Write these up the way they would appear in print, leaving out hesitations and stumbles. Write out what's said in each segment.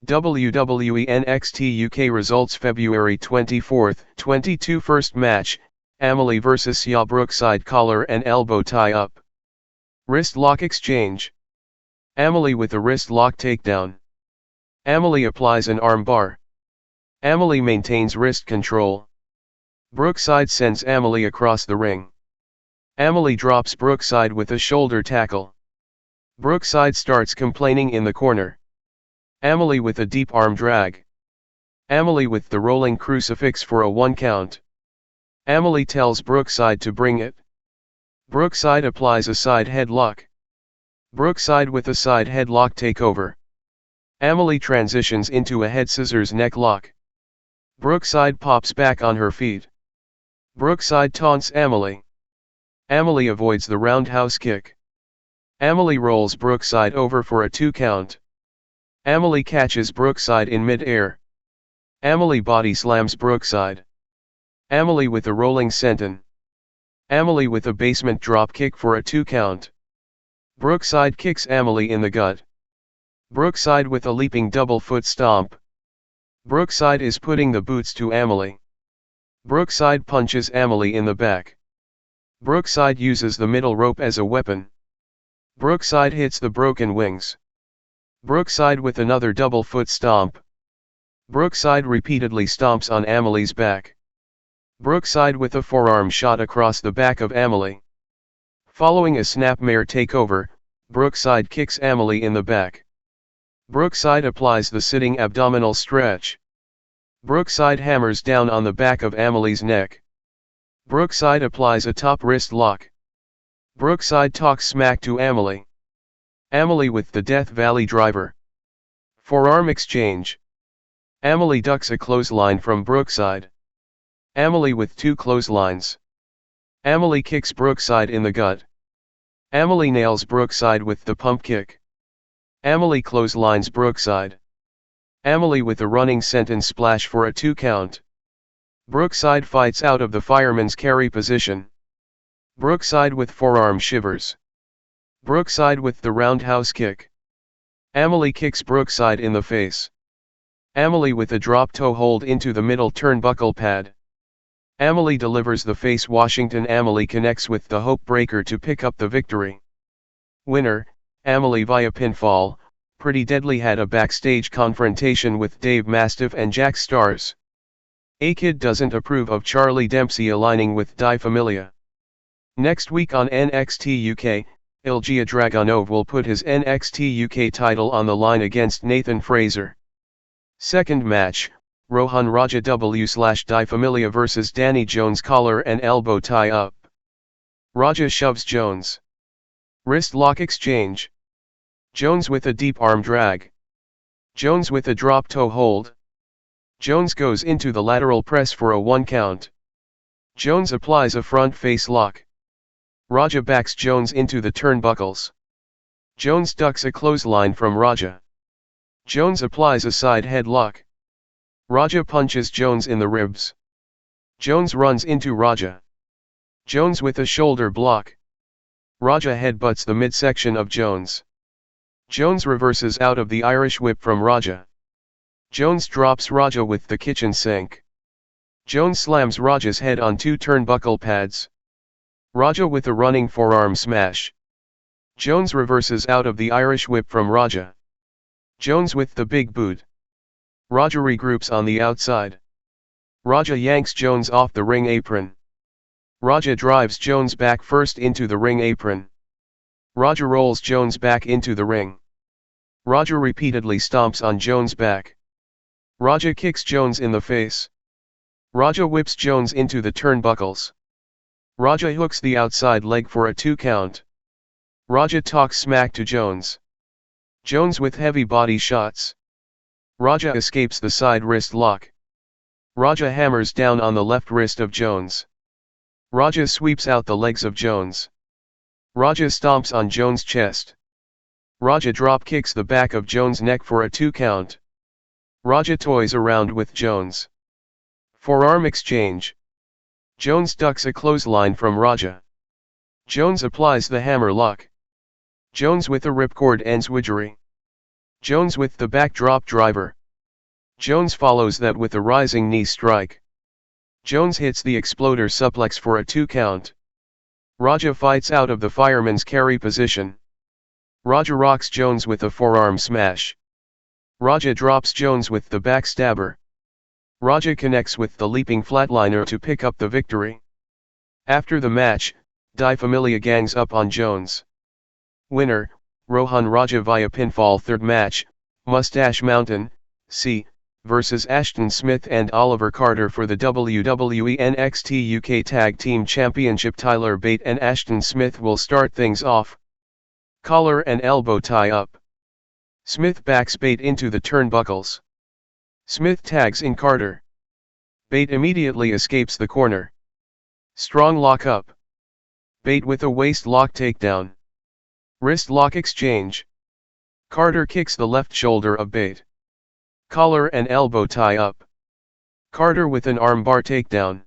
WWE NXT UK Results February 24, 22 First match, Amale vs Xia Brookside collar and elbow tie-up. Wrist lock exchange. Amale with a wrist lock takedown. Amale applies an arm bar. Amale maintains wrist control. Brookside sends Amale across the ring. Amale drops Brookside with a shoulder tackle. Brookside starts complaining in the corner. Amale with a deep arm drag. Amale with the rolling crucifix for a 1 count. Amale tells Brookside to bring it. Brookside applies a side headlock. Brookside with a side headlock takeover. Amale transitions into a head scissors neck lock. Brookside pops back on her feet. Brookside taunts Amale. Amale avoids the roundhouse kick. Amale rolls Brookside over for a 2 count. Amale catches Brookside in mid-air. Amale body slams Brookside. Amale with a rolling senton. Amale with a basement drop kick for a 2 count. Brookside kicks Amale in the gut. Brookside with a leaping double foot stomp. Brookside is putting the boots to Amale. Brookside punches Amale in the back. Brookside uses the middle rope as a weapon. Brookside hits the broken wings. Brookside with another double foot stomp. Brookside repeatedly stomps on Amale's back. Brookside with a forearm shot across the back of Amale. Following a snapmare takeover, Brookside kicks Amale in the back. Brookside applies the sitting abdominal stretch. Brookside hammers down on the back of Amale's neck. Brookside applies a top wrist lock. Brookside talks smack to Amale. Amale with the Death Valley driver. Forearm exchange. Amale ducks a clothesline from Brookside. Amale with 2 clotheslines. Amale kicks Brookside in the gut. Amale nails Brookside with the pump kick. Amale clotheslines Brookside. Amale with a running senton splash for a 2 count. Brookside fights out of the fireman's carry position. Brookside with forearm shivers. Brookside with the roundhouse kick. Amale kicks Brookside in the face. Amale with a drop toe hold into the middle turnbuckle pad. Amale delivers the face Washington. Amale connects with the Hope Breaker to pick up the victory. Winner, Amale via pinfall. Pretty Deadly had a backstage confrontation with Dave Mastiff and Jack Stars. A-Kid doesn't approve of Charlie Dempsey aligning with Di Familia. Next week on NXT UK, Ilja Dragunov will put his NXT UK title on the line against Nathan Fraser. Second match, Rohan Raja W/Di Familia vs Danny Jones collar and elbow tie-up. Raja shoves Jones. Wrist lock exchange. Jones with a deep arm drag. Jones with a drop toe hold. Jones goes into the lateral press for a 1 count. Jones applies a front face lock. Raja backs Jones into the turnbuckles. Jones ducks a clothesline from Raja. Jones applies a side headlock. Raja punches Jones in the ribs. Jones runs into Raja. Jones with a shoulder block. Raja headbutts the midsection of Jones. Jones reverses out of the Irish whip from Raja. Jones drops Raja with the kitchen sink. Jones slams Raja's head on 2 turnbuckle pads. Raja with a running forearm smash. Jones reverses out of the Irish whip from Raja. Jones with the big boot. Raja regroups on the outside. Raja yanks Jones off the ring apron. Raja drives Jones back first into the ring apron. Raja rolls Jones back into the ring. Raja repeatedly stomps on Jones' back. Raja kicks Jones in the face. Raja whips Jones into the turnbuckles. Raja hooks the outside leg for a 2 count. Raja talks smack to Jones. Jones with heavy body shots. Raja escapes the side wrist lock. Raja hammers down on the left wrist of Jones. Raja sweeps out the legs of Jones. Raja stomps on Jones' chest. Raja drop kicks the back of Jones' neck for a 2 count. Raja toys around with Jones. Forearm exchange. Jones ducks a clothesline from Raja. Jones applies the hammer lock. Jones with a ripcord ends widgery. Jones with the backdrop driver. Jones follows that with a rising knee strike. Jones hits the exploder suplex for a 2 count. Raja fights out of the fireman's carry position. Raja rocks Jones with a forearm smash. Raja drops Jones with the backstabber. Raja connects with the leaping flatliner to pick up the victory. After the match, Di Familia gangs up on Jones. Winner, Rohan Raja via pinfall. Third match, Moustache Mountain, C, vs Ashton Smith and Oliver Carter for the WWE NXT UK Tag Team Championship. Tyler Bate and Ashton Smith will start things off. Collar and elbow tie up. Smith backs Bate into the turnbuckles. Smith tags in Carter. Bate immediately escapes the corner. Strong lock up. Bate with a waist lock takedown. Wrist lock exchange. Carter kicks the left shoulder of Bate. Collar and elbow tie up. Carter with an armbar takedown.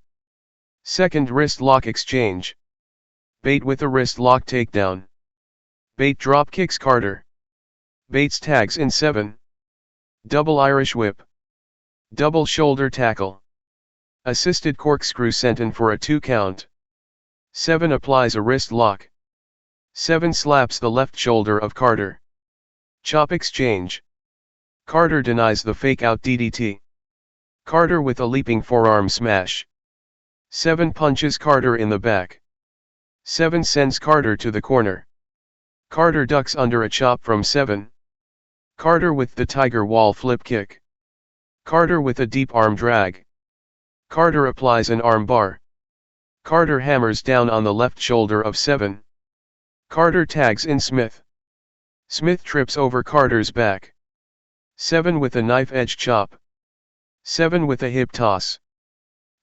Second wrist lock exchange. Bate with a wrist lock takedown. Bate drop kicks Carter. Bates tags in 7. Double Irish whip. Double shoulder tackle. Assisted corkscrew senton for a 2 count. 7 applies a wrist lock. 7 slaps the left shoulder of Carter. Chop exchange. Carter denies the fake out DDT. Carter with a leaping forearm smash. 7 punches Carter in the back. 7 sends Carter to the corner. Carter ducks under a chop from 7. Carter with the tiger wall flip kick. Carter with a deep arm drag. Carter applies an arm bar. Carter hammers down on the left shoulder of 7. Carter tags in Smith. Smith trips over Carter's back. 7 with a knife edge chop. 7 with a hip toss.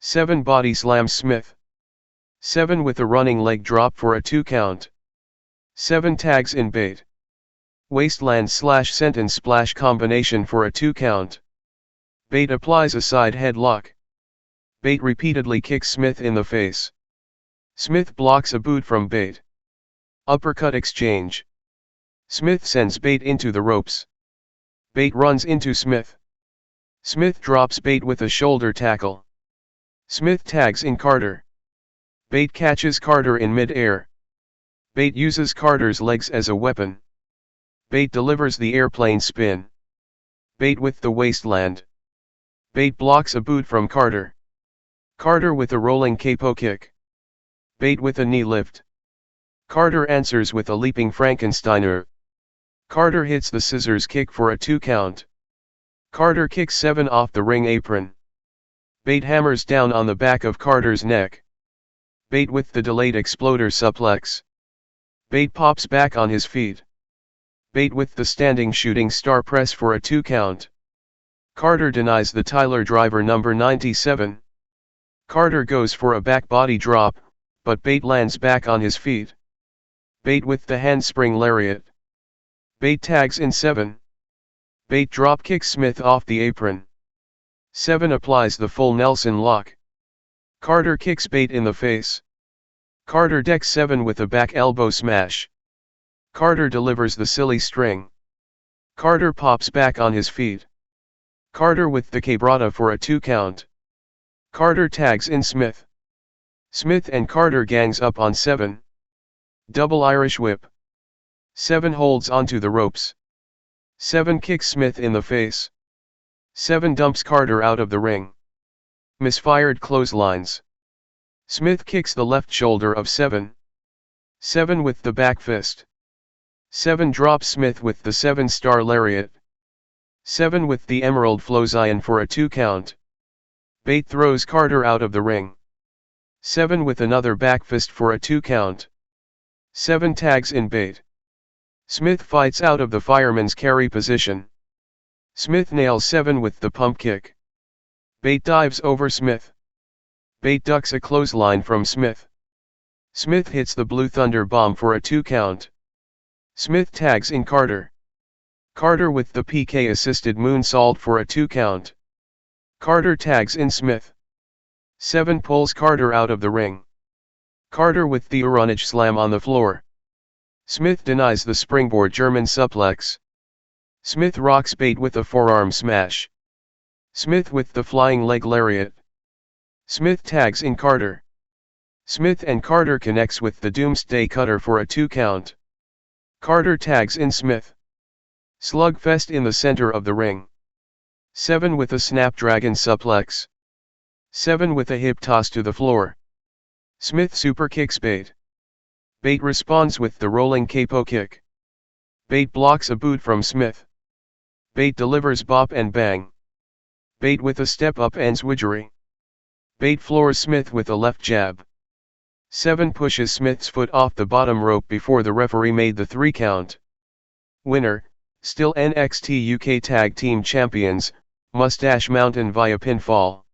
7 body slams Smith. 7 with a running leg drop for a 2 count. 7 tags in Bate. Waistland slash senton splash combination for a 2 count. Bate applies a side headlock. Bate repeatedly kicks Smith in the face. Smith blocks a boot from Bate. Uppercut exchange. Smith sends Bate into the ropes. Bate runs into Smith. Smith drops Bate with a shoulder tackle. Smith tags in Carter. Bate catches Carter in mid-air. Bate uses Carter's legs as a weapon. Bate delivers the airplane spin. Bate with the waistland. Bate blocks a boot from Carter. Carter with a rolling capo kick. Bate with a knee lift. Carter answers with a leaping Frankensteiner. Carter hits the scissors kick for a 2 count. Carter kicks 7 off the ring apron. Bate hammers down on the back of Carter's neck. Bate with the delayed exploder suplex. Bate pops back on his feet. Bate with the standing shooting star press for a 2 count. Carter denies the Tyler driver number 97. Carter goes for a back body drop, but Bate lands back on his feet. Bate with the handspring lariat. Bate tags in 7. Bate drop kicks Smith off the apron. 7 applies the full Nelson lock. Carter kicks Bate in the face. Carter decks 7 with a back elbow smash. Carter delivers the silly string. Carter pops back on his feet. Carter with the quebrada for a 2 count. Carter tags in Smith. Smith and Carter gangs up on 7. Double Irish whip. 7 holds onto the ropes. 7 kicks Smith in the face. 7 dumps Carter out of the ring. Misfired clotheslines. Smith kicks the left shoulder of 7. 7 with the back fist. 7 drops Smith with the 7-star lariat. 7 with the emerald flozion for a 2 count. Bate throws Carter out of the ring. 7 with another back fist for a 2 count. 7 tags in Bate. Smith fights out of the fireman's carry position. Smith nails 7 with the pump kick. Bate dives over Smith. Bate ducks a clothesline from Smith. Smith hits the Blue Thunder Bomb for a 2 count. Smith tags in Carter. Carter with the PK-assisted moonsault for a 2 count. Carter tags in Smith. 7 pulls Carter out of the ring. Carter with the Uranage slam on the floor. Smith denies the springboard German suplex. Smith rocks Bate with a forearm smash. Smith with the flying leg lariat. Smith tags in Carter. Smith and Carter connects with the Doomsday Cutter for a 2 count. Carter tags in Smith. Slugfest in the center of the ring. 7 with a Snapdragon suplex. 7 with a hip toss to the floor. Smith super kicks Bate. Bate responds with the rolling capo kick. Bate blocks a boot from Smith. Bate delivers bop and bang. Bate with a step up and swidgery. Bate floors Smith with a left jab. 7 pushes Smith's foot off the bottom rope before the referee made the 3 count. Winner, still NXT UK Tag Team Champions, Moustache Mountain via pinfall.